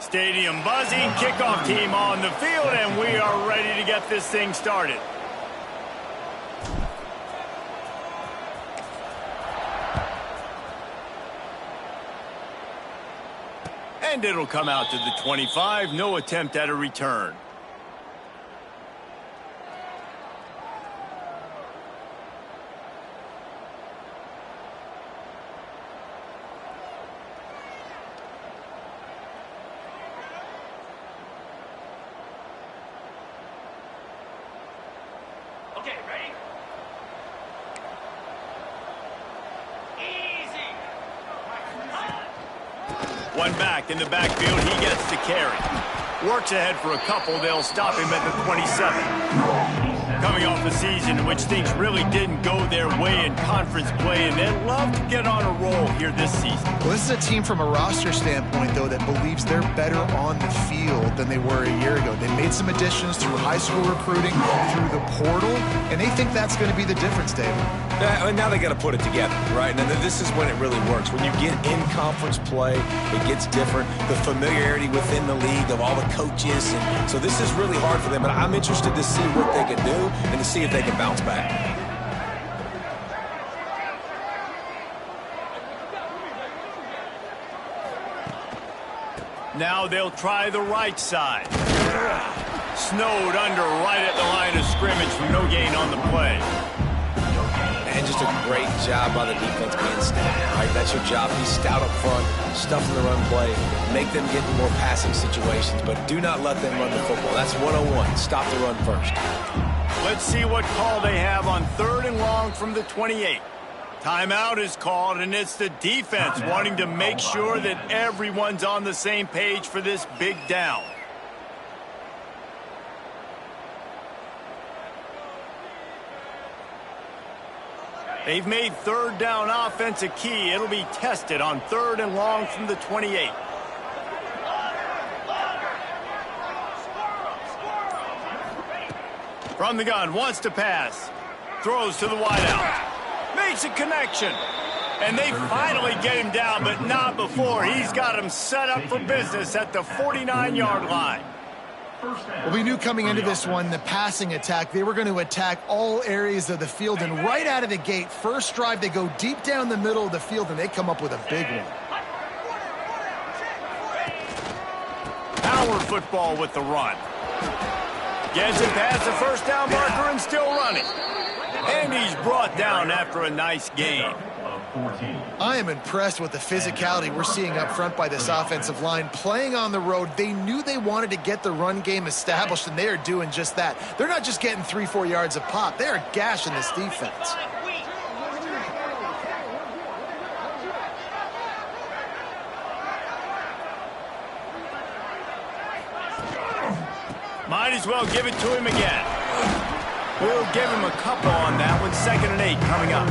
Stadium buzzing, kickoff team on the field, and we are ready to get this thing started. And it'll come out to the 25, no attempt at a return. Okay, ready? Easy. One back in the backfield, he gets to carry. Works ahead for a couple, they'll stop him at the 27. Coming off a season in which things really didn't go their way in conference play, and they'd love to get on a roll here this season. Well, this is a team from a roster standpoint, though, that believes they're better on the field than they were a year ago. They made some additions through high school recruiting, through the portal, and they think that's going to be the difference, David. And now they got to put it together, right? And this is when it really works. When you get in conference play, it gets different. The familiarity within the league of all the coaches. And so this is really hard for them. But I'm interested to see what they can do and to see if they can bounce back. Now they'll try the right side. Snowed under right at the line of scrimmage for no gain on the play. And just a great job by the defense being stout, right? That's your job. Be stout up front, stuff in the run play, make them get in more passing situations, but do not let them run the football. That's 101. Stop the run first. Let's see what call they have on 3rd and long from the 28. Timeout is called, and it's the defense wanting to make sure that everyone's on the same page for this big down. They've made 3rd down offense a key. It'll be tested on 3rd and long from the 28. From the gun, wants to pass. Throws to the wideout. Makes a connection. And they finally get him down, but not before. He's got him set up for business at the 49-yard line. Well, we knew coming into this one, the passing attack, they were going to attack all areas of the field. And right out of the gate, first drive, they go deep down the middle of the field, and they come up with a big one. Power football with the run. Gets it past the first down marker and still running. And he's brought down after a nice gain. I am impressed with the physicality we're seeing up front by this offensive line. Playing on the road, they knew they wanted to get the run game established, and they are doing just that. They're not just getting 3-4 yards a pop. They are gashing this defense. Might as well give it to him again. We'll give him a couple on that one. 2nd and 8 coming up.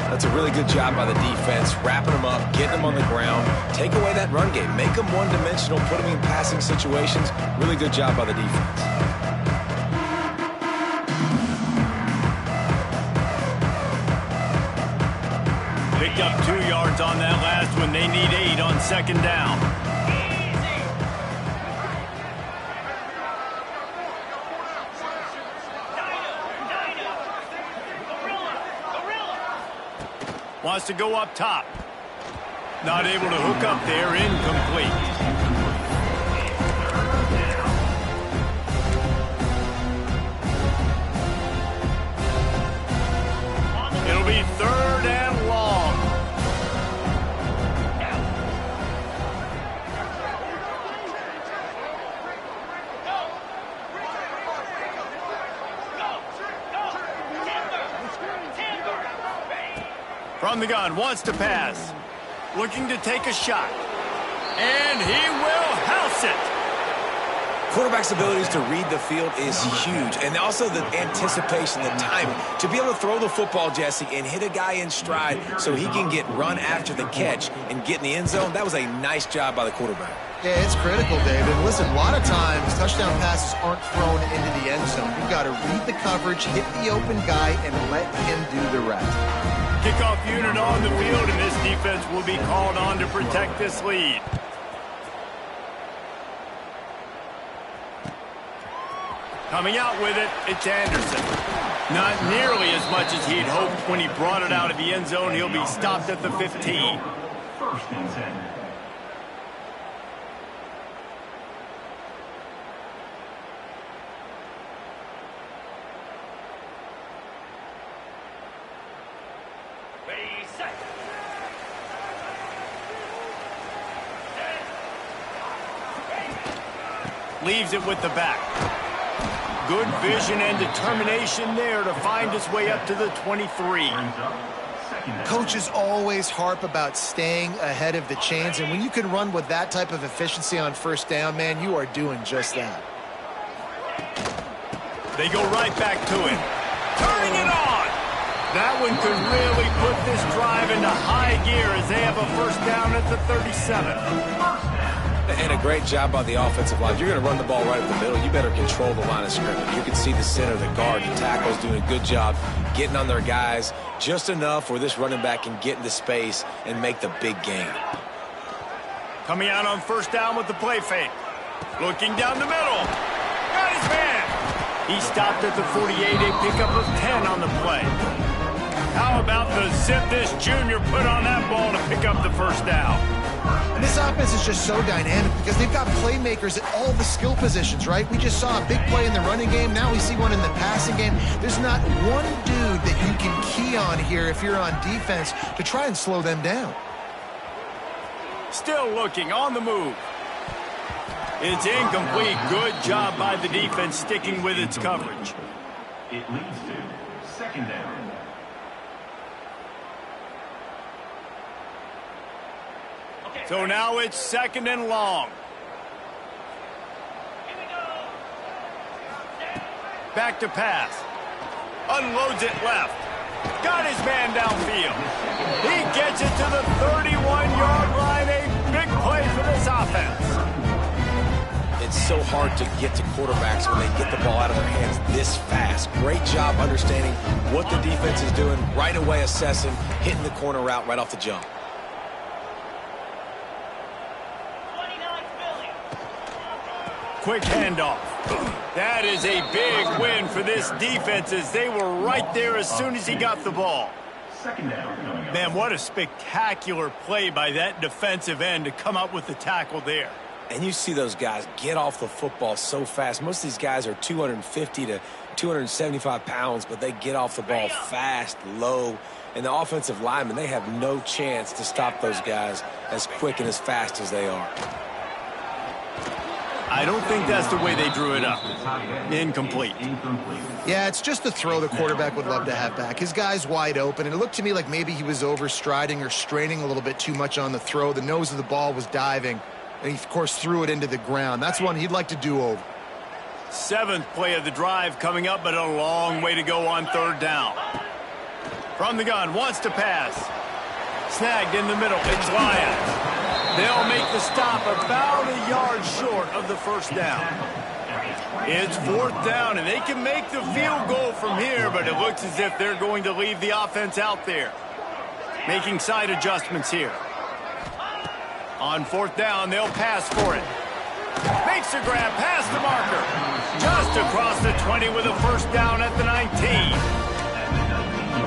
That's a really good job by the defense, wrapping them up, getting them on the ground, take away that run game, make them one-dimensional, put them in passing situations. Really good job by the defense. Picked up 2 yards on that last one. They need 8 on 2nd down. Wants to go up top. Not able to hook up there. Incomplete. It'll be 3rd and long. From the gun, wants to pass. Looking to take a shot. And he will house it. Quarterback's abilities to read the field is huge. And also the anticipation, the timing. To be able to throw the football, Jesse, and hit a guy in stride so he can get run after the catch and get in the end zone, that was a nice job by the quarterback. Yeah, it's critical, David. Listen, a lot of times touchdown passes aren't thrown into the end zone. You've got to read the coverage, hit the open guy, and let him do the rest. Kickoff unit on the field, and this defense will be called on to protect this lead. Coming out with it, it's Anderson. Not nearly as much as he'd hoped when he brought it out of the end zone. He'll be stopped at the 15. First and 10. Leaves it with the back. Good vision and determination there to find his way up to the 23. Coaches always harp about staying ahead of the chains, and when you can run with that type of efficiency on first down, man, you are doing just that. They go right back to him. Turning it on! That one could really put this drive into high gear as they have a first down at the 37. And a great job by the offensive line. You're going to run the ball right up the middle. You better control the line of scrimmage. You can see the center, the guard, the tackles doing a good job getting on their guys just enough where this running back can get into space and make the big gain. Coming out on first down with the play fake. Looking down the middle. Got his man. He stopped at the 48, a pickup of 10 on the play. How about the zip this junior put on that ball to pick up the first down? And this offense is just so dynamic because they've got playmakers at all the skill positions, right? We just saw a big play in the running game. Now we see one in the passing game. There's not one dude that you can key on here if you're on defense to try and slow them down. Still looking on the move. It's incomplete. Good job by the defense sticking with its coverage. It leads to second down. So now it's second and long. Back to pass. Unloads it left. Got his man downfield. He gets it to the 31-yard line. A big play for this offense. It's so hard to get to quarterbacks when they get the ball out of their hands this fast. Great job understanding what the defense is doing, right away assessing, hitting the corner route right off the jump. Quick handoff. That is a big win for this defense as they were right there as soon as he got the ball. Second down. Man, what a spectacular play by that defensive end to come up with the tackle there. And you see those guys get off the football so fast. Most of these guys are 250 to 275 pounds, but they get off the ball fast, low. And the offensive linemen, they have no chance to stop those guys as quick and as fast as they are. I don't think that's the way they drew it up. Incomplete. Yeah, it's just the throw the quarterback would love to have back. His guy's wide open, and it looked to me like maybe he was overstriding or straining a little bit too much on the throw. The nose of the ball was diving, and he, of course, threw it into the ground. That's one he'd like to do over. Seventh play of the drive coming up, but a long way to go on third down. From the gun, wants to pass. Snagged in the middle. It's Lyons. They'll make the stop about a yard short of the first down. It's fourth down, and they can make the field goal from here, but it looks as if they're going to leave the offense out there. Making side adjustments here. On fourth down, they'll pass for it. Makes the grab past the marker. Just across the 20 with a first down at the 19.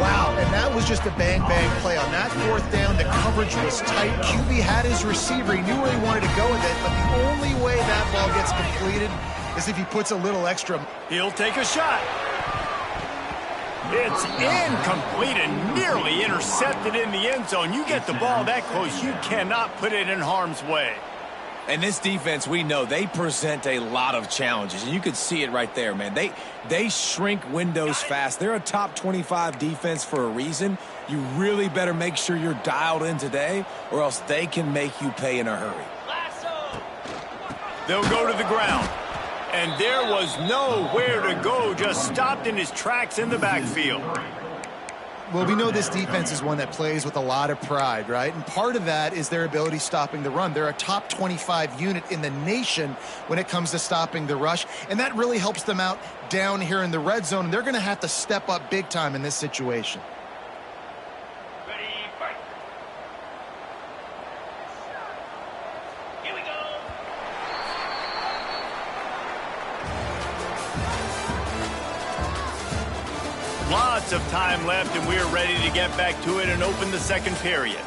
Wow, and that was just a bang-bang play. On that fourth down, the coverage was tight. QB had his receiver. He knew where he wanted to go with it, but the only way that ball gets completed is if he puts a little extra. He'll take a shot. It's incomplete and nearly intercepted in the end zone. You get the ball that close, you cannot put it in harm's way. And this defense, we know, they present a lot of challenges. And you could see it right there, man. They shrink windows fast. They're a top 25 defense for a reason. You really better make sure you're dialed in today, or else they can make you pay in a hurry. They'll go to the ground. And there was nowhere to go, just stopped in his tracks in the backfield. Well, we know this defense is one that plays with a lot of pride, right? And part of that is their ability stopping the run. They're a top 25 unit in the nation when it comes to stopping the rush, and that really helps them out down here in the red zone. They're going to have to step up big time in this situation. Ready, fight. Here we go. Lots of time left, and we're ready to get back to it and open the second period.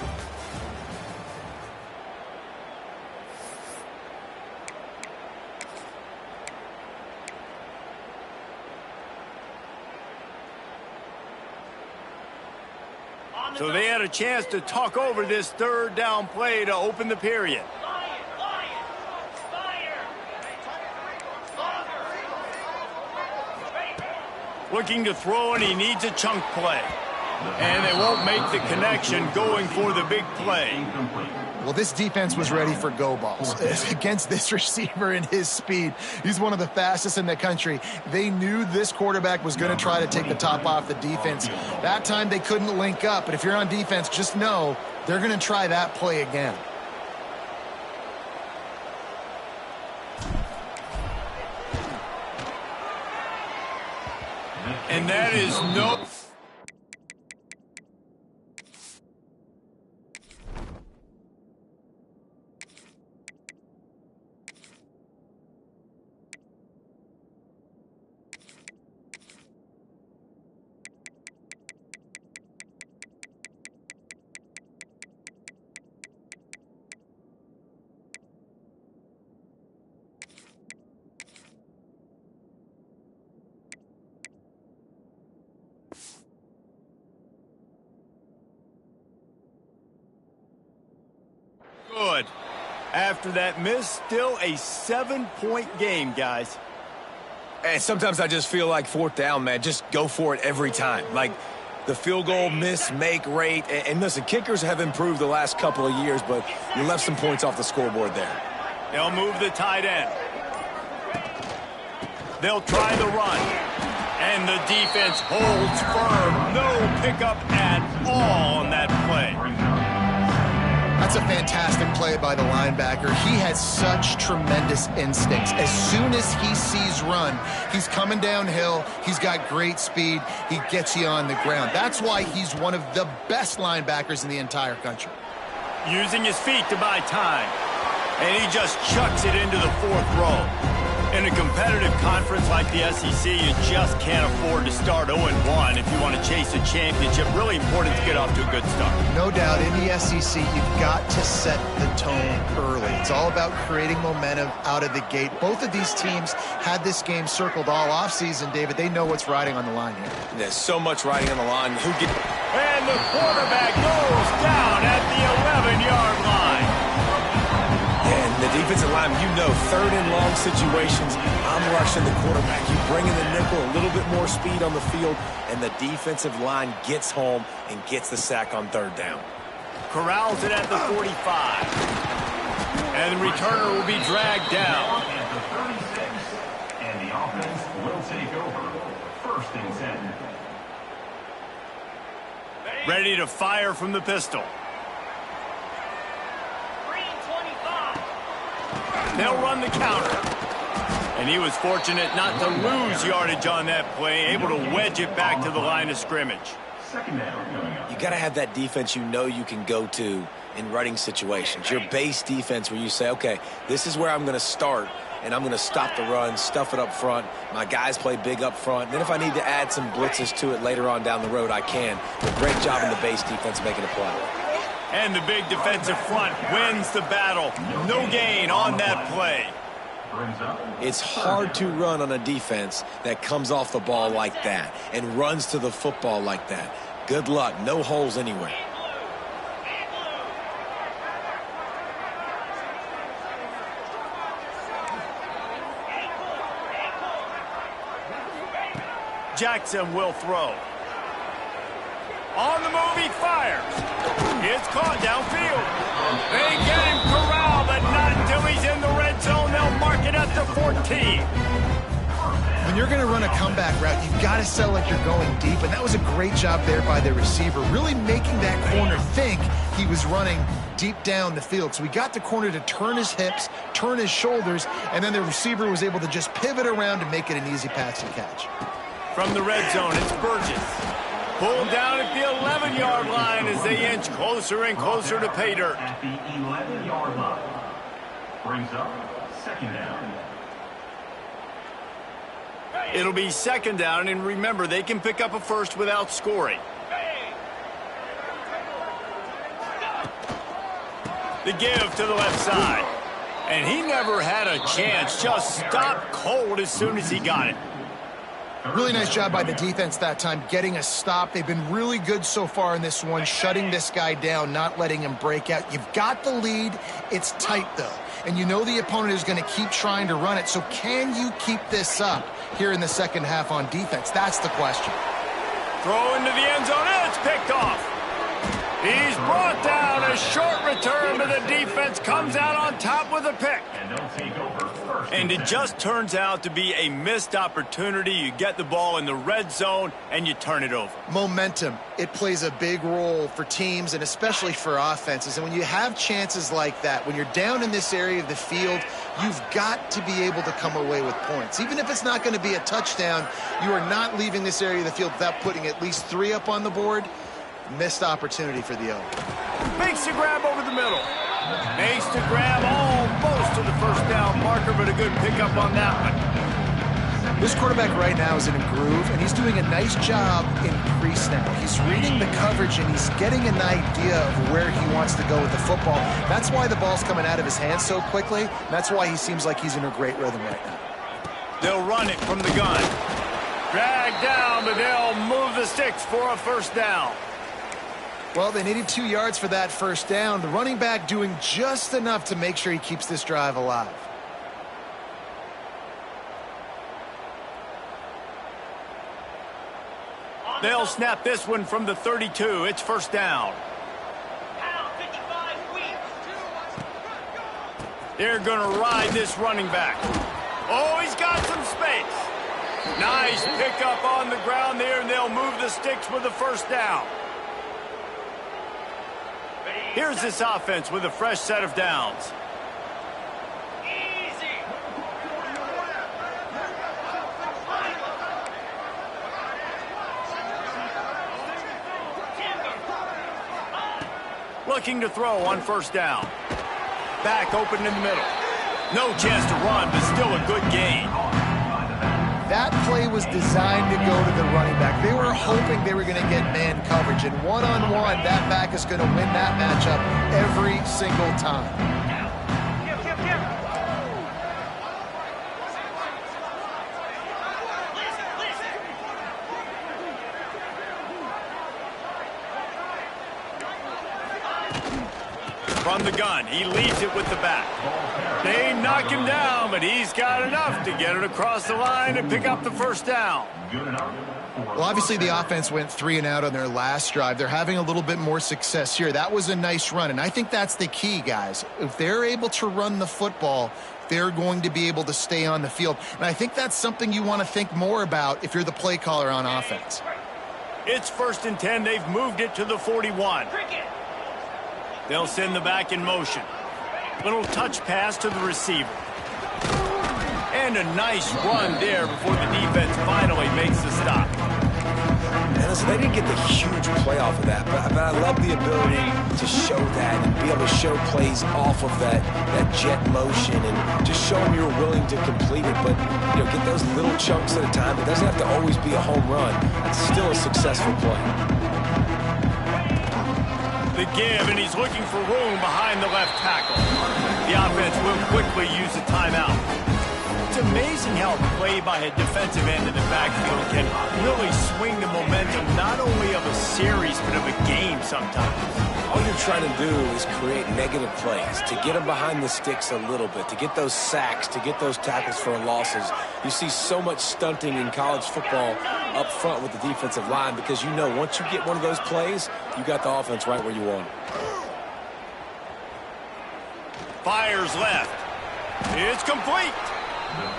So they had a chance to talk over this third down play to open the period. Looking to throw, and he needs a chunk play. And they won't make the connection going for the big play. Well, this defense was ready for go balls. Against this receiver and his speed, he's one of the fastest in the country. They knew this quarterback was going to try to take the top off the defense. That time they couldn't link up, but if you're on defense, just know they're going to try that play again. And that is no... Good. After that miss, still a 7-point game, guys. And sometimes I just feel like fourth down, man, just go for it every time. Like the field goal miss, make rate. And listen, kickers have improved the last couple of years, but you left some points off the scoreboard there. They'll move the tight end. They'll try the run. And the defense holds firm. No pickup at all on that play. That's a fantastic play by the linebacker. He has such tremendous instincts. As soon as he sees run, he's coming downhill. He's got great speed. He gets you on the ground. That's why he's one of the best linebackers in the entire country. Using his feet to buy time. And he just chucks it into the fourth row. In a competitive conference like the SEC, you just can't afford to start 0-1 if you want to chase a championship. Really important to get off to a good start. No doubt, in the SEC, you've got to set the tone early. It's all about creating momentum out of the gate. Both of these teams had this game circled all offseason, David. They know what's riding on the line here. There's so much riding on the line. And the quarterback goes down at the 11-yard line. And the defensive line, you know, third and long situations, I'm rushing the quarterback. You bring in the nickel, a little bit more speed on the field, and the defensive line gets home and gets the sack on third down. Corrals it at the 45. And the returner will be dragged down. At the 36, and the offense will take over. First and 10. Ready to fire from the pistol. They'll run the counter. And he was fortunate not to lose yardage on that play, able to wedge it back to the line of scrimmage. Second down coming up. You got to have that defense you know you can go to in running situations. Your base defense where you say, okay, this is where I'm going to start, and I'm going to stop the run, stuff it up front. My guys play big up front. Then if I need to add some blitzes to it later on down the road, I can. But great job in the base defense making a play. And the big defensive front wins the battle. No gain on that play. It's hard to run on a defense that comes off the ball like that and runs to the football like that. Good luck. No holes anywhere. Jackson will throw. On the move, he fires. It's caught downfield. They get him corralled, but not until he's in the red zone. They'll mark it at the 14. When you're going to run a comeback route, you've got to sell like you're going deep, and that was a great job there by the receiver, really making that corner think he was running deep down the field. So we got the corner to turn his hips, turn his shoulders, and then the receiver was able to just pivot around and make it an easy pass and catch. From the red zone, it's Burgess. Pulled down at the 11-yard line as they inch closer and closer to pay dirt. At the 11-yard line. Brings up second down. It'll be second down, and remember, they can pick up a first without scoring. The give to the left side. And he never had a chance. Just stopped cold as soon as he got it. Really nice job by the defense that time, getting a stop. They've been really good so far in this one, shutting this guy down, not letting him break out. You've got the lead. It's tight, though. And you know the opponent is going to keep trying to run it. So can you keep this up here in the second half on defense? That's the question. Throw into the end zone. It's picked off. He's brought down. A short return, but the defense comes out on top with a pick. And they'll take over first. And it just turns out to be a missed opportunity. You get the ball in the red zone, and you turn it over. Momentum, it plays a big role for teams and especially for offenses. And when you have chances like that, when you're down in this area of the field, you've got to be able to come away with points. Even if it's not going to be a touchdown, you are not leaving this area of the field without putting at least 3 up on the board. Missed opportunity for the O. Makes the grab over the middle. Makes the grab almost to the first down marker, but a good pickup on that one. This quarterback right now is in a groove, and he's doing a nice job in pre-snap. He's reading the coverage, and he's getting an idea of where he wants to go with the football. That's why the ball's coming out of his hands so quickly. That's why he seems like he's in a great rhythm right now. They'll run it from the gun. Dragged down, but they'll move the sticks for a first down. Well, they needed 2 yards for that first down. The running back doing just enough to make sure he keeps this drive alive. They'll snap this one from the 32. It's first down. They're going to ride this running back. Oh, he's got some space. Nice pickup on the ground there, and they'll move the sticks with the first down. Here's this offense with a fresh set of downs. Looking to throw on first down. Back open in the middle. No chance to run, but still a good gain. That play was designed to go to the running back. They were hoping they were going to get man coverage, and one-on-one, that back is going to win that matchup every single time. From the gun, he leaves it with the back. They knock him down, but he's got enough to get it across the line and pick up the first down. Well, obviously the offense went 3 and out on their last drive. They're having a little bit more success here. That was a nice run, and I think that's the key, guys. If they're able to run the football, they're going to be able to stay on the field. And I think that's something you want to think more about if you're the play caller on offense. It's 1st and 10. They've moved it to the 41. They'll send the back in motion. Little touch pass to the receiver. And a nice run there before the defense finally makes the stop. And listen, they didn't get the huge play off of that, but I love the ability to show that and be able to show plays off of that jet motion and just show them you're willing to complete it. But, you know, get those little chunks at a time. It doesn't have to always be a home run. It's still a successful play. The give, and he's looking for room behind the left tackle. The offense will quickly use a timeout. It's amazing how a play by a defensive end in the backfield can really swing the momentum not only of a series but of a game sometimes. All you're trying to do is create negative plays, to get them behind the sticks a little bit, to get those sacks, to get those tackles for losses. You see so much stunting in college football up front with the defensive line because you know once you get one of those plays, you got the offense right where you want it. Fires left. It's complete.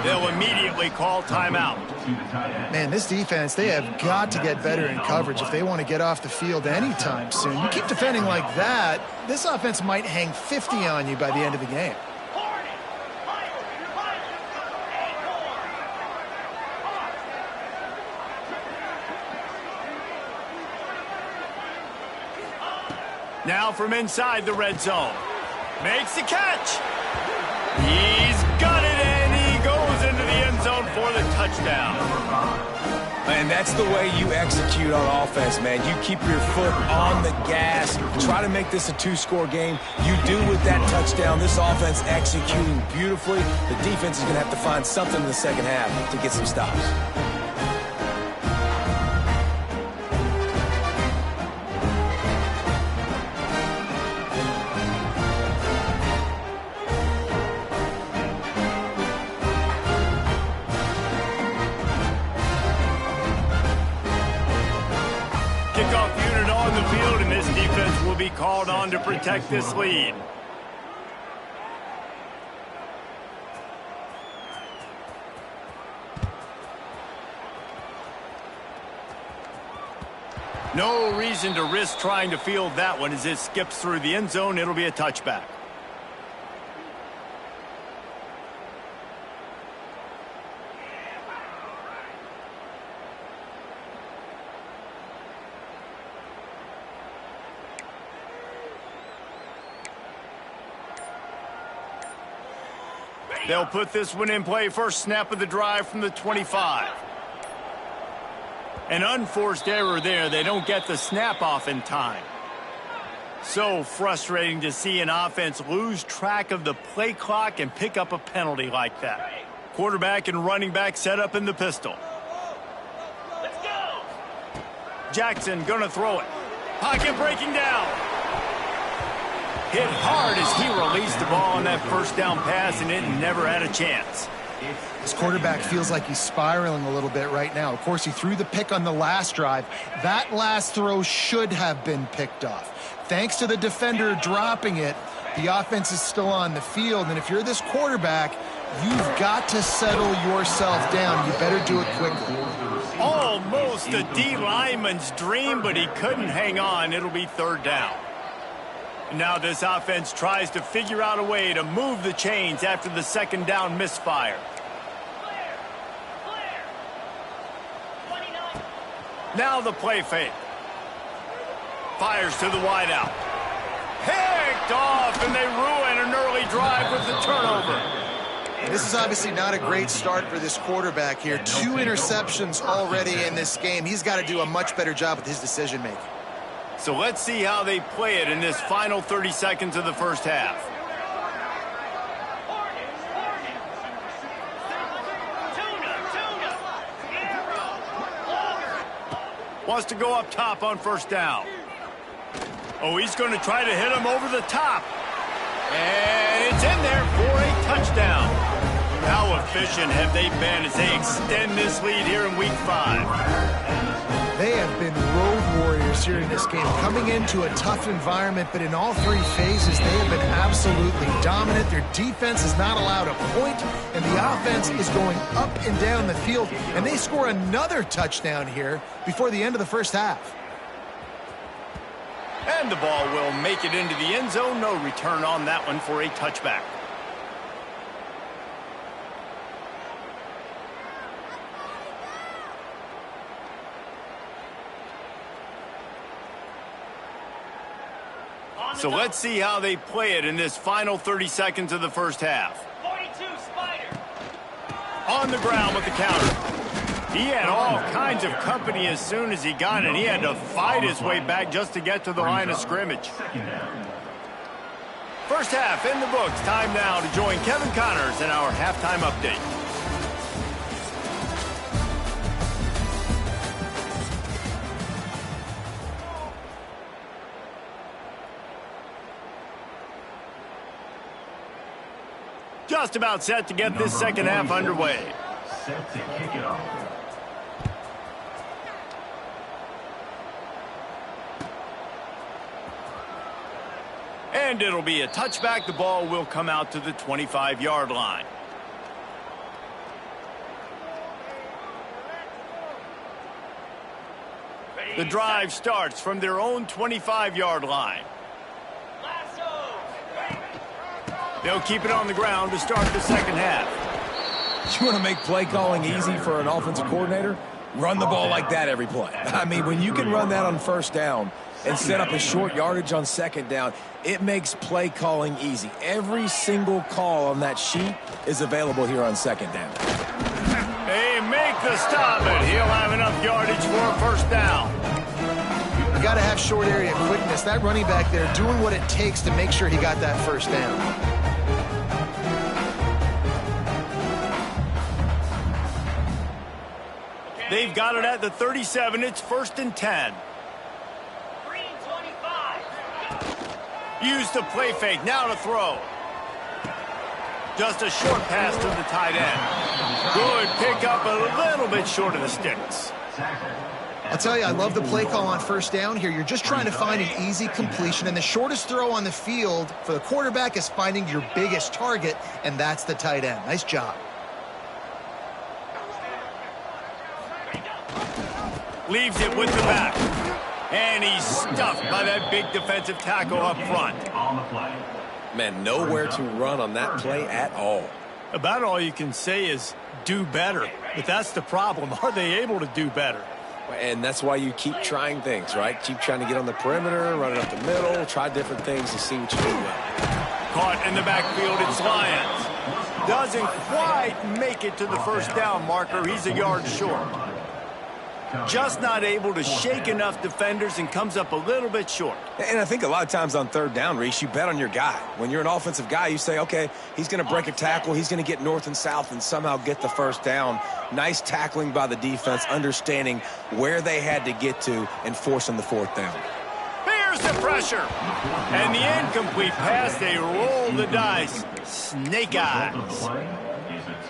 They'll immediately call timeout. Man, this defense, they have got to get better in coverage if they want to get off the field anytime soon. You keep defending like that, this offense might hang 50 on you by the end of the game. Now from inside the red zone. Makes the catch. He's got it, and he goes into the end zone for the touchdown. And that's the way you execute on offense, man. You keep your foot on the gas. Try to make this a two-score game. You do with that touchdown. This offense executing beautifully. The defense is going to have to find something in the second half to get some stops. Kickoff unit on the field, and this defense will be called on to protect this lead. No reason to risk trying to field that one as it skips through the end zone. It'll be a touchback. They'll put this one in play. First snap of the drive from the 25. An unforced error there. They don't get the snap off in time. So frustrating to see an offense lose track of the play clock and pick up a penalty like that. Quarterback and running back set up in the pistol. Let's go. Jackson gonna throw it. Pocket breaking down. Hit hard as he released the ball on that first down pass, and it never had a chance. This quarterback feels like he's spiraling a little bit right now. Of course, he threw the pick on the last drive. That last throw should have been picked off. Thanks to the defender dropping it, the offense is still on the field, and if you're this quarterback, you've got to settle yourself down. You better do it quickly. Almost a D lineman's dream, but he couldn't hang on. It'll be third down. Now this offense tries to figure out a way to move the chains after the second down misfire. Now the play fake. Fires to the wideout. Picked off, and they ruin an early drive with the turnover. This is obviously not a great start for this quarterback here. 2 interceptions already in this game. He's got to do a much better job with his decision-making. So let's see how they play it in this final 30 seconds of the first half. Wants to go up top on first down. Oh, he's going to try to hit him over the top. And it's in there for a touchdown. How efficient have they been as they extend this lead here in Week 5? They have been road warriors here in this game, coming into a tough environment, but in all 3 phases, they have been absolutely dominant. Their defense is not allowed a point, and the offense is going up and down the field, and they score another touchdown here before the end of the first half. And the ball will make it into the end zone. No return on that one for a touchback. So let's see how they play it in this final 30 seconds of the first half. 42 Spider. On the ground with the counter. He had all kinds of company as soon as he got it. He had to fight his way back just to get to the line of scrimmage. First half in the books. Time now to join Kevin Connors in our halftime update. Just about set to get this second half underway. Set to kick it off. And it'll be a touchback. The ball will come out to the 25-yard line. The drive starts from their own 25-yard line. They'll keep it on the ground to start the second half. You want to make play calling easy for an offensive coordinator? Run the ball like that every play. I mean, when you can run that on first down and set up a short yardage on second down, it makes play calling easy. Every single call on that sheet is available here on second down. Amen. make the stop, but he'll have enough yardage for a first down. You got to have short area quickness. That running back there doing what it takes to make sure he got that first down. They've got it at the 37. It's 1st and 10. Use the play fake. Now to throw. Just a short pass to the tight end. Good pickup, a little bit short of the sticks. I'll tell you, I love the play call on first down here. You're just trying to find an easy completion, and the shortest throw on the field for the quarterback is finding your biggest target, and that's the tight end. Nice job. Leaves it with the back. And he's stuffed by that big defensive tackle up front. Man, nowhere to run on that play at all. About all you can say is do better. But that's the problem. Are they able to do better? And that's why you keep trying things, right? Keep trying to get on the perimeter, run it up the middle, try different things to see what you do well. Caught in the backfield, it's Lyons. Doesn't quite make it to the first down marker. He's a yard short. Just not able to shake enough defenders and comes up a little bit short. And I think a lot of times on third down, Reese, you bet on your guy. When you're an offensive guy, you say, okay, he's going to break a tackle, he's going to get north and south and somehow get the first down. Nice tackling by the defense, understanding where they had to get to and forcing the fourth down. Here's the pressure. And the incomplete pass, they roll the dice. Snake eyes.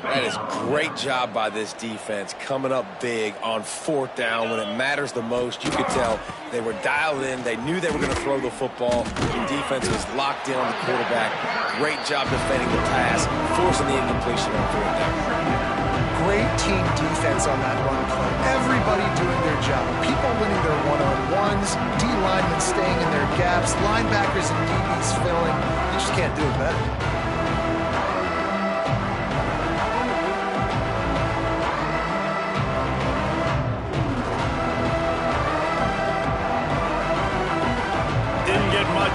That is great job by this defense, coming up big on fourth down when it matters the most. You could tell they were dialed in. They knew they were going to throw the football. The defense was locked in on the quarterback. Great job defending the pass, forcing the incompletion on fourth down. Great team defense on that run play. Everybody doing their job. People winning their one-on-ones, D linemen staying in their gaps, linebackers and DBs filling. You just can't do it better.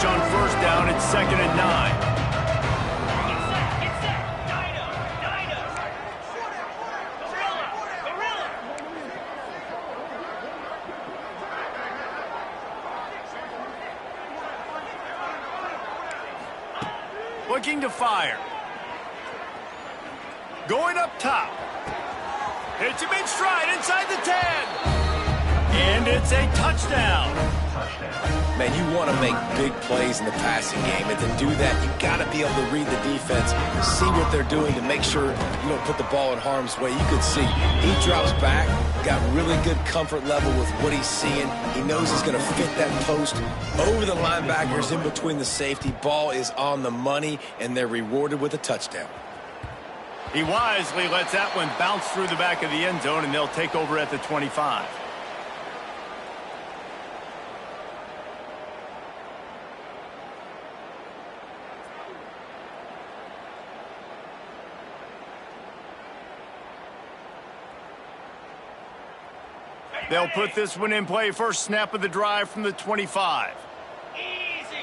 On first down, it's 2nd and 9. Looking to fire. Going up top. Hits him in stride inside the 10. And it's a touchdown. Man, you want to make big plays in the passing game, and to do that, you got to be able to read the defense, see what they're doing to make sure you don't put the ball in harm's way. You could see he drops back, got really good comfort level with what he's seeing. He knows he's going to fit that post over the linebackers in between the safety. Ball is on the money, and they're rewarded with a touchdown. He wisely lets that one bounce through the back of the end zone, and they'll take over at the 25. They'll put this one in play. First snap of the drive from the 25. Easy.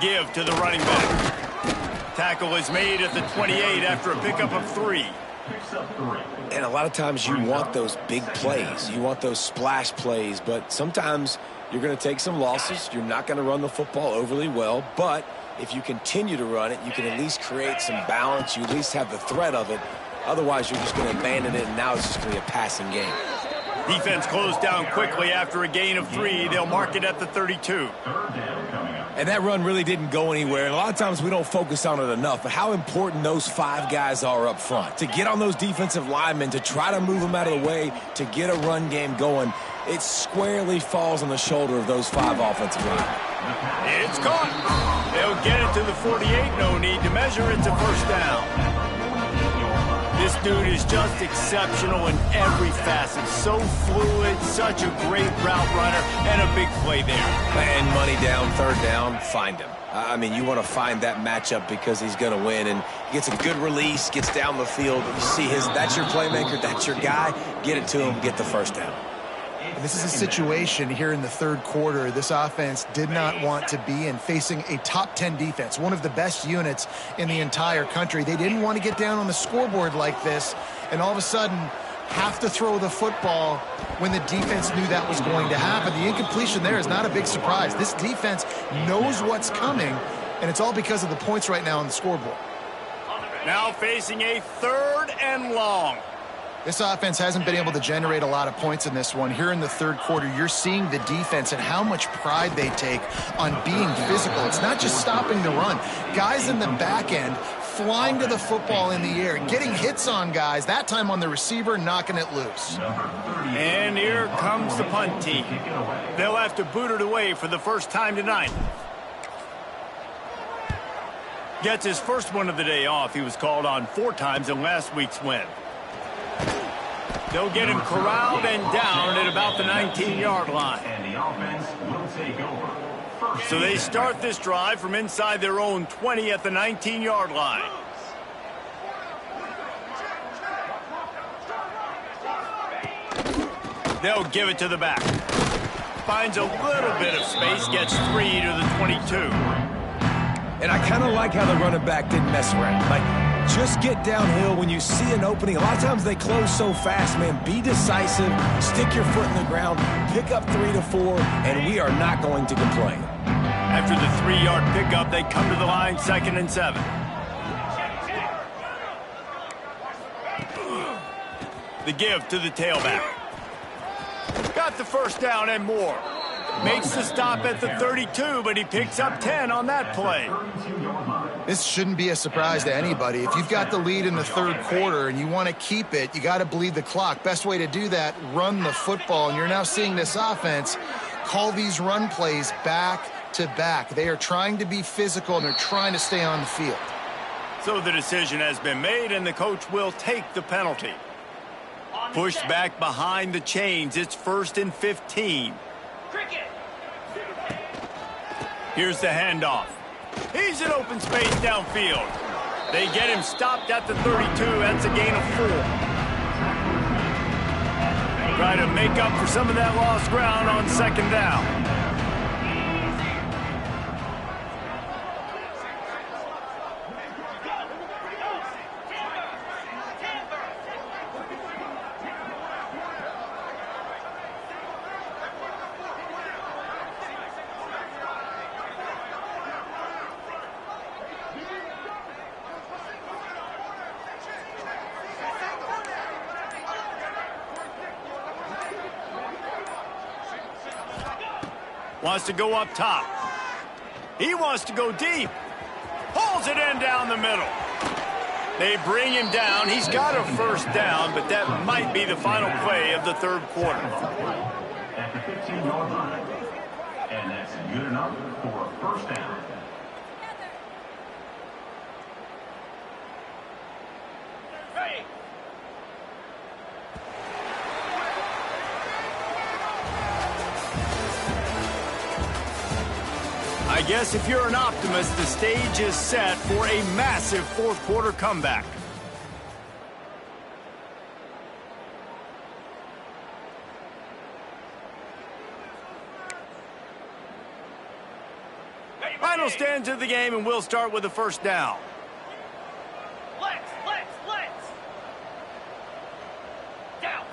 Give to the running back. Tackle is made at the 28 after a pickup of 3. And a lot of times you want those big plays. You want those splash plays, but sometimes you're going to take some losses. You're not going to run the football overly well, but if you continue to run it, you can at least create some balance. You at least have the threat of it. Otherwise, you're just going to abandon it, and now it's just going to be a passing game. Defense closed down quickly after a gain of 3. They'll mark it at the 32. And that run really didn't go anywhere. And a lot of times we don't focus on it enough, but how important those 5 guys are up front. To get on those defensive linemen, to try to move them out of the way, to get a run game going, it squarely falls on the shoulder of those 5 offensive linemen. It's caught. They'll get it to the 48. No need to measure it to first down. This dude is just exceptional in every facet. So fluid, such a great route runner, and a big play there. And money down, third down, find him. I mean, you want to find that matchup because he's going to win, and he gets a good release, gets down the field. You see that's your playmaker, that's your guy. Get it to him, get the first down. This is a situation here in the third quarter this offense did not want to be in, facing a top 10 defense, one of the best units in the entire country. They didn't want to get down on the scoreboard like this and all of a sudden have to throw the football when the defense knew that was going to happen. The incompletion there is not a big surprise. This defense knows what's coming, and it's all because of the points right now on the scoreboard. Now facing a 3rd and long. This offense hasn't been able to generate a lot of points in this one. Here in the third quarter, you're seeing the defense and how much pride they take on being physical. It's not just stopping the run. Guys in the back end flying to the football in the air, getting hits on guys, that time on the receiver, knocking it loose. And here comes the punt team. They'll have to boot it away for the first time tonight. Gets his first one of the day off. He was called on 4 times in last week's win. They'll get him corralled and down at about the 19-yard line. And the offense will take over. So they start this drive from inside their own 20 at the 19-yard line. They'll give it to the back. Finds a little bit of space, gets 3 to the 22. And I kind of like how the running back didn't mess around. Like, just get downhill when you see an opening. A lot of times they close so fast, man. Be decisive, stick your foot in the ground, pick up 3 to 4, and we are not going to complain. After the 3-yard pickup, they come to the line, 2nd and 7. The give to the tailback. Got the first down and more. Makes the stop at the 32, but he picks up 10 on that play. This shouldn't be a surprise to anybody. If you've got the lead in the third quarter and you want to keep it, you got to bleed the clock. Best way to do that, run the football. And you're now seeing this offense call these run plays back to back. They are trying to be physical, and they're trying to stay on the field. So the decision has been made, and the coach will take the penalty. Pushed back behind the chains. It's 1st and 15. Here's the handoff. He's in open space downfield. They get him stopped at the 32. That's a gain of 4. Try to make up for some of that lost ground on 2nd down. Wants to go up top. He wants to go deep. Pulls it in down the middle. They bring him down. He's got a first down, but that might be the final play of the third quarter. At the 15-yard line. And that's good enough for a first down. I guess if you're an optimist, the stage is set for a massive fourth quarter comeback. Final stands of the game, and we'll start with the first down. Let's. Down.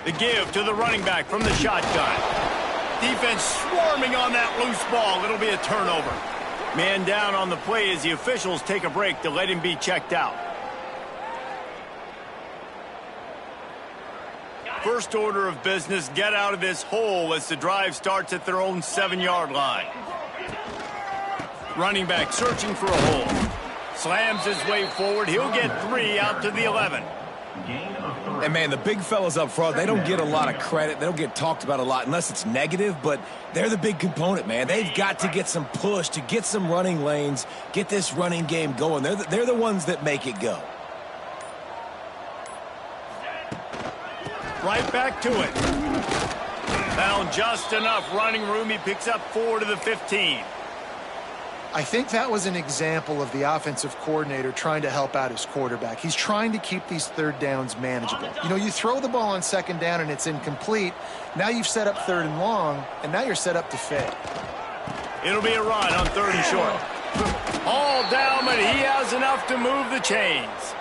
The give to the running back from the shotgun. Defense swarming on that loose ball. It'll be a turnover. Man down on the play as the officials take a break to let him be checked out. First order of business, get out of this hole as the drive starts at their own 7-yard line. Running back searching for a hole. Slams his way forward. He'll get 3 out to the 11. And, man, the big fellas up front, they don't get a lot of credit. They don't get talked about a lot unless it's negative, but they're the big component, man. They've got to get some push, to get some running lanes, get this running game going. They're the ones that make it go. Right back to it. Found just enough running room. He picks up 4 to the 15. I think that was an example of the offensive coordinator trying to help out his quarterback. He's trying to keep these third downs manageable. You know, you throw the ball on second down and it's incomplete. Now you've set up third and long, and now you're set up to fail. It'll be a run on third and short. All down, but he has enough to move the chains.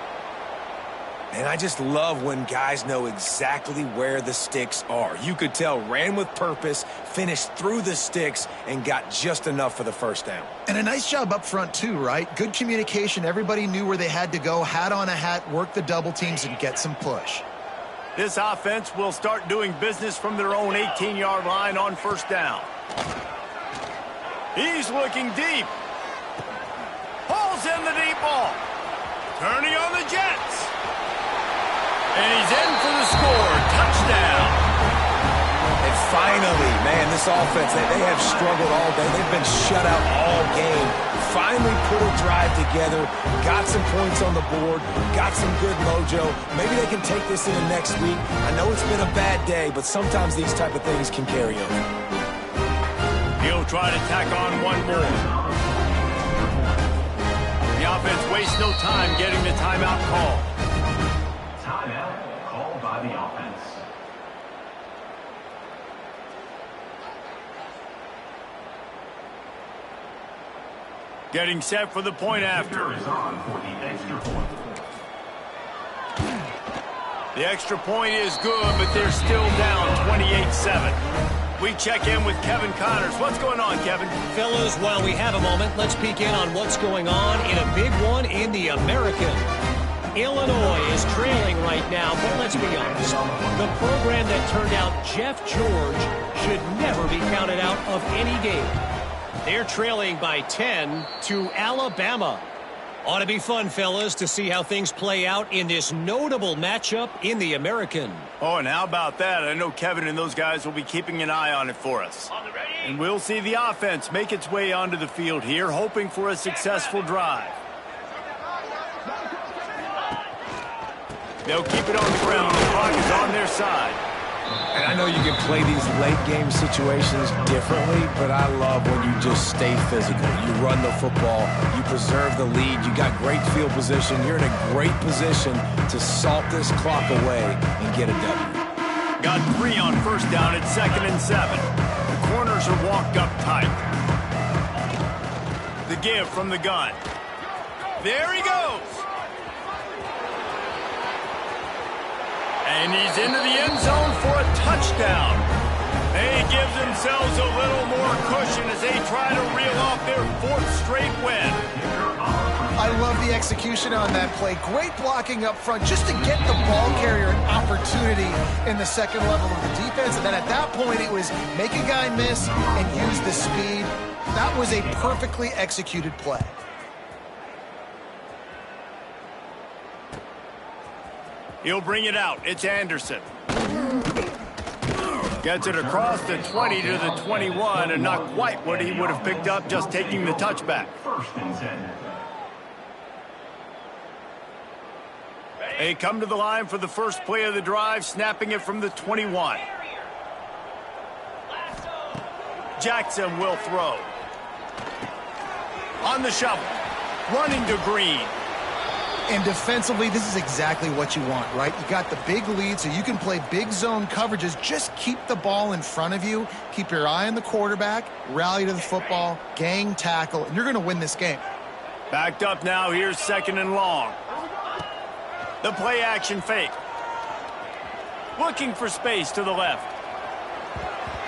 And I just love when guys know exactly where the sticks are. You could tell ran with purpose, finished through the sticks, and got just enough for the first down. And a nice job up front too, right? Good communication. Everybody knew where they had to go, hat on a hat, work the double teams, and get some push. This offense will start doing business from their own 18-yard line on first down. He's looking deep. Pulls in the deep ball. Turning on the Jets. And he's in for the score. Touchdown. And finally, man, this offense, they have struggled all day. They've been shut out all game. Finally put a drive together, got some points on the board, got some good mojo. Maybe they can take this into next week. I know it's been a bad day, but sometimes these type of things can carry over. He'll try to tack on one more. The offense wastes no time getting the timeout call. Timeout called by the offense. Getting set for the point after. Is on for the extra point. The extra point is good, but they're still down 28-7. We check in with Kevin Connors. What's going on, Kevin? Fellas, while we have a moment, let's peek in on what's going on in a big one in the American. Illinois is trailing right now, but let's be honest. The program that turned out Jeff George should never be counted out of any game. They're trailing by 10 to Alabama. Ought to be fun, fellas, to see how things play out in this notable matchup in the American. Oh, and how about that? I know Kevin and those guys will be keeping an eye on it for us. And we'll see the offense make its way onto the field here, hoping for a successful drive. They'll keep it on the ground. The clock is on their side. And I know you can play these late game situations differently, but I love when you just stay physical. You run the football, you preserve the lead, you got great field position. You're in a great position to salt this clock away and get a W. Got 3 on first down at 2nd and 7. The corners are walked up tight. The give from the gun. There he goes. And he's into the end zone for a touchdown. They give themselves a little more cushion as they try to reel off their 4th straight win. I love the execution on that play. Great blocking up front just to get the ball carrier an opportunity in the second level of the defense. And then at that point, it was make a guy miss and use the speed. That was a perfectly executed play. He'll bring it out. It's Anderson. Gets it across the 20 to the 21, and not quite what he would have picked up just taking the touchback. 1st and 10. They come to the line for the first play of the drive, snapping it from the 21. Jackson will throw. On the shovel. Running to Green. And defensively, this is exactly what you want, right? You got the big lead, so you can play big zone coverages. Just keep the ball in front of you. Keep your eye on the quarterback. Rally to the football. Gang tackle. And you're going to win this game. Backed up now. Here's 2nd and long. The play action fake. Looking for space to the left.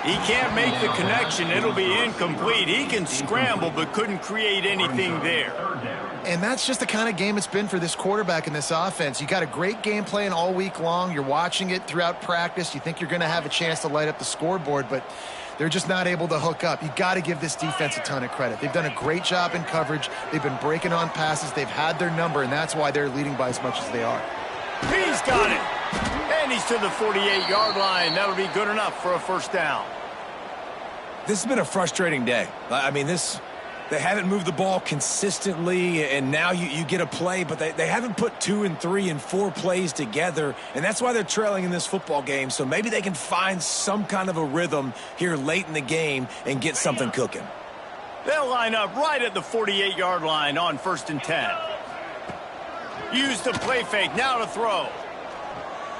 He can't make the connection. It'll be incomplete. He can scramble, but couldn't create anything there. And that's just the kind of game it's been for this quarterback in this offense. You got a great game plan all week long. You're watching it throughout practice. You think you're going to have a chance to light up the scoreboard, but they're just not able to hook up. You got to give this defense a ton of credit. They've done a great job in coverage. They've been breaking on passes. They've had their number, and that's why they're leading by as much as they are. He's got it. And he's to the 48-yard line. That'll be good enough for a first down. This has been a frustrating day. I mean, they haven't moved the ball consistently, and now you get a play, but they haven't put 2 and 3 and 4 plays together, and that's why they're trailing in this football game. So maybe they can find some kind of a rhythm here late in the game and get something cooking. They'll line up right at the 48-yard line on 1st and 10. Use the play fake, now to throw.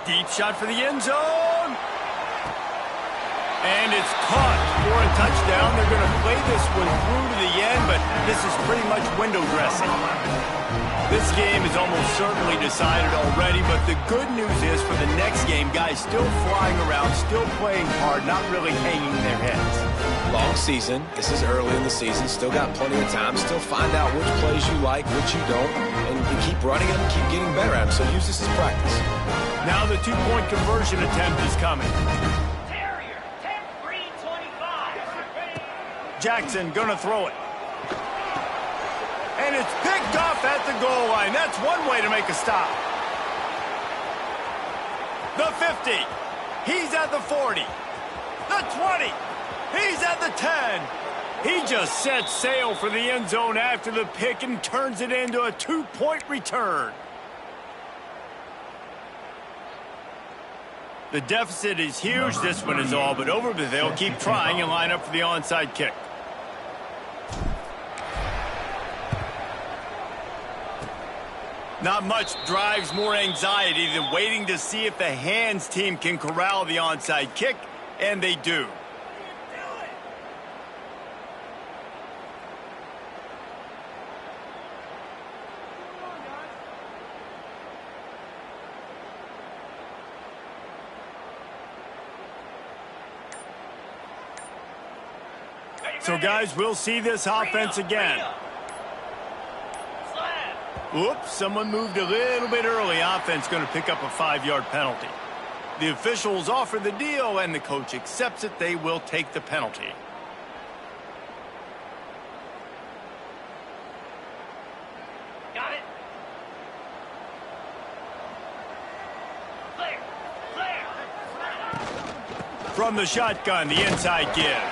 Deep shot for the end zone. And it's caught for a touchdown. They're going to play this one through to the end, but this is pretty much window dressing. This game is almost certainly decided already, but the good news is for the next game, guys still flying around, still playing hard, not really hanging their heads. Long season. This is early in the season. Still got plenty of time. Still find out which plays you like, which you don't, and you keep running them and keep getting better at them. So use this as practice. Now the two-point conversion attempt is coming. Terrier, 10, green 25. Jackson gonna throw it. And it's picked off at the goal line. That's one way to make a stop. The 50. He's at the 40. The 20. He's at the 10. He just sets sail for the end zone after the pick and turns it into a two-point return. The deficit is huge. This one is all but over, but they'll keep trying and line up for the onside kick. Not much drives more anxiety than waiting to see if the hands team can corral the onside kick, and they do. So, guys, we'll see this offense again. Oops, someone moved a little bit early. Offense going to pick up a 5-yard penalty. The officials offer the deal, and the coach accepts it. They will take the penalty. Got it. Clear. Clear. From the shotgun, the inside give.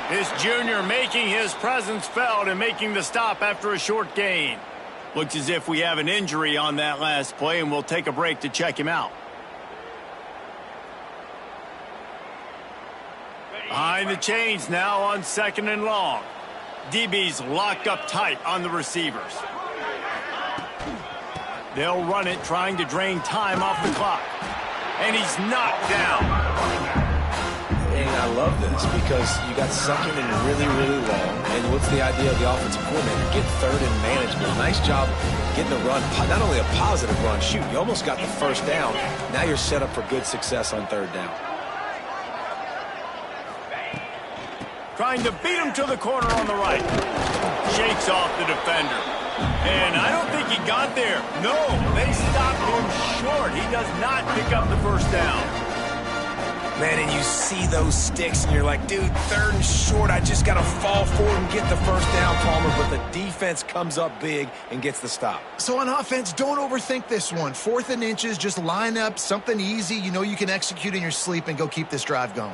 This junior making his presence felt and making the stop after a short gain. Looks as if we have an injury on that last play, and we'll take a break to check him out. Behind the chains now on 2nd and long. DB's locked up tight on the receivers. They'll run it, trying to drain time off the clock. And he's knocked down. And I love this because you got 2nd and really, really long. And what's the idea of the offensive coordinator? Get 3rd and manageable. Nice job getting the run. Not only a positive run, shoot, you almost got the 1st down. Now you're set up for good success on 3rd down. Trying to beat him to the corner on the right. Shakes off the defender. And I don't think he got there. No, they stopped him short. He does not pick up the 1st down. Man, and you see those sticks, and you're like, dude, 3rd and short. I just got to fall forward and get the 1st down, Palmer. But the defense comes up big and gets the stop. So on offense, don't overthink this one. 4th and inches, just line up something easy you know you can execute in your sleep and go keep this drive going.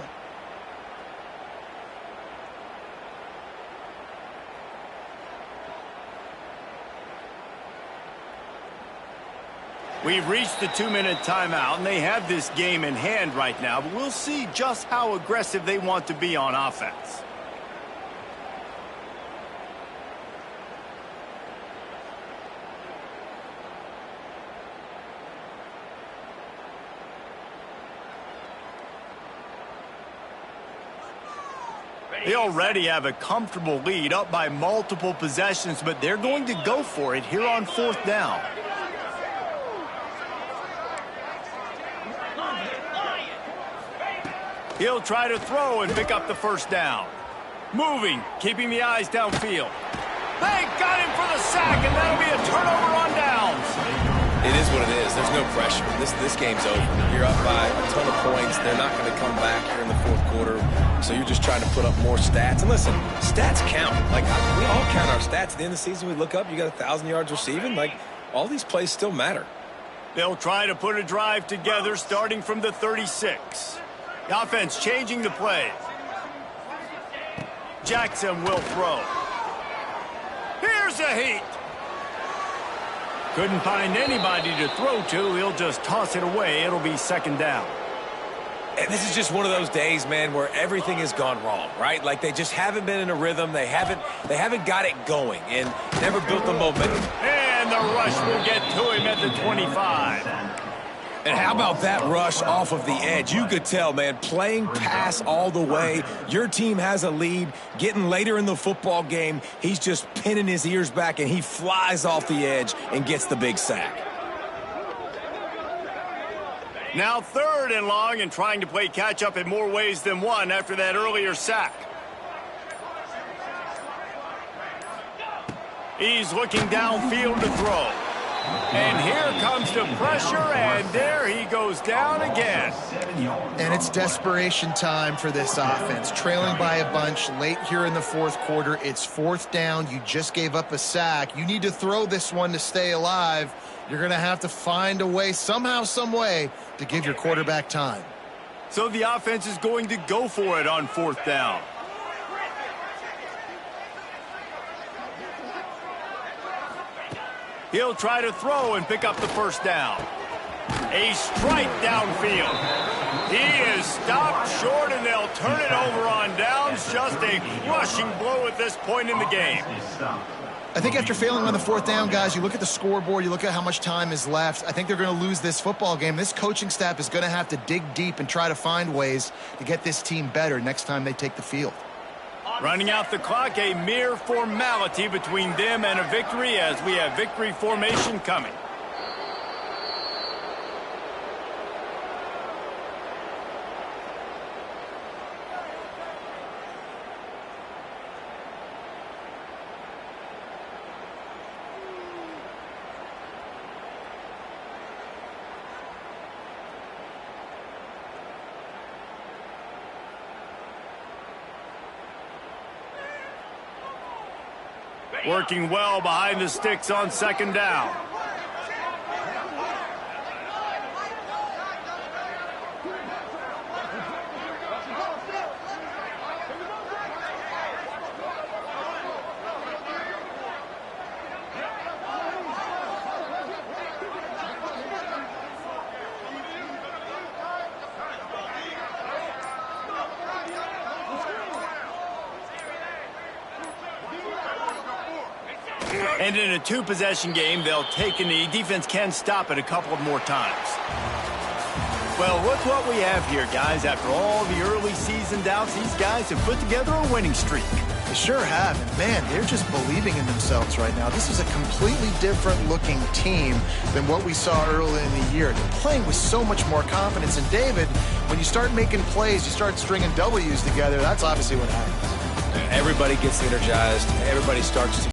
We've reached the 2-minute timeout, and they have this game in hand right now, but we'll see just how aggressive they want to be on offense. They already have a comfortable lead, up by multiple possessions, but they're going to go for it here on 4th down. He'll try to throw and pick up the 1st down. Moving, keeping the eyes downfield. They got him for the sack, and that'll be a turnover on downs. It is what it is. There's no pressure. This game's over. You're up by a ton of points. They're not going to come back here in the 4th quarter. So you're just trying to put up more stats. And listen, stats count. Like, we all count our stats. At the end of the season, we look up, you got 1,000 yards receiving. Like, all these plays still matter. They'll try to put a drive together starting from the 36. The offense changing the play. Jackson will throw. Here's a heat. Couldn't find anybody to throw to. He'll just toss it away. It'll be 2nd down. And this is just one of those days, man, where everything has gone wrong, right? Like they just haven't been in a rhythm. They haven't got it going and never built the momentum. And the rush will get to him at the 25. And how about that rush off of the edge? You could tell, man, playing pass all the way. Your team has a lead. Getting later in the football game, he's just pinning his ears back, and he flies off the edge and gets the big sack. Now 3rd and long, and trying to play catch-up in more ways than one after that earlier sack. He's looking downfield to throw. And here comes the pressure, and there he goes down again. And it's desperation time for this offense. Trailing by a bunch late here in the 4th quarter. It's 4th down. You just gave up a sack. You need to throw this one to stay alive. You're going to have to find a way, somehow, some way, to give your quarterback time. So the offense is going to go for it on 4th down. He'll try to throw and pick up the 1st down. A strike downfield. He is stopped short, and they'll turn it over on downs. Just a crushing blow at this point in the game. I think after failing on the 4th down, guys, you look at the scoreboard, you look at how much time is left. I think they're going to lose this football game. This coaching staff is going to have to dig deep and try to find ways to get this team better next time they take the field. Running out the clock, a mere formality between them and a victory as we have victory formation coming. Working well behind the sticks on 2nd down. And in a 2-possession game, they'll take a knee. Defense can stop it a couple more times. Well, look what we have here, guys. After all the early season doubts, these guys have put together a winning streak. They sure have. And, man, they're just believing in themselves right now. This is a completely different-looking team than what we saw early in the year. They're playing with so much more confidence. And, David, when you start making plays, you start stringing W's together, that's obviously what happens. Everybody gets energized. Everybody starts to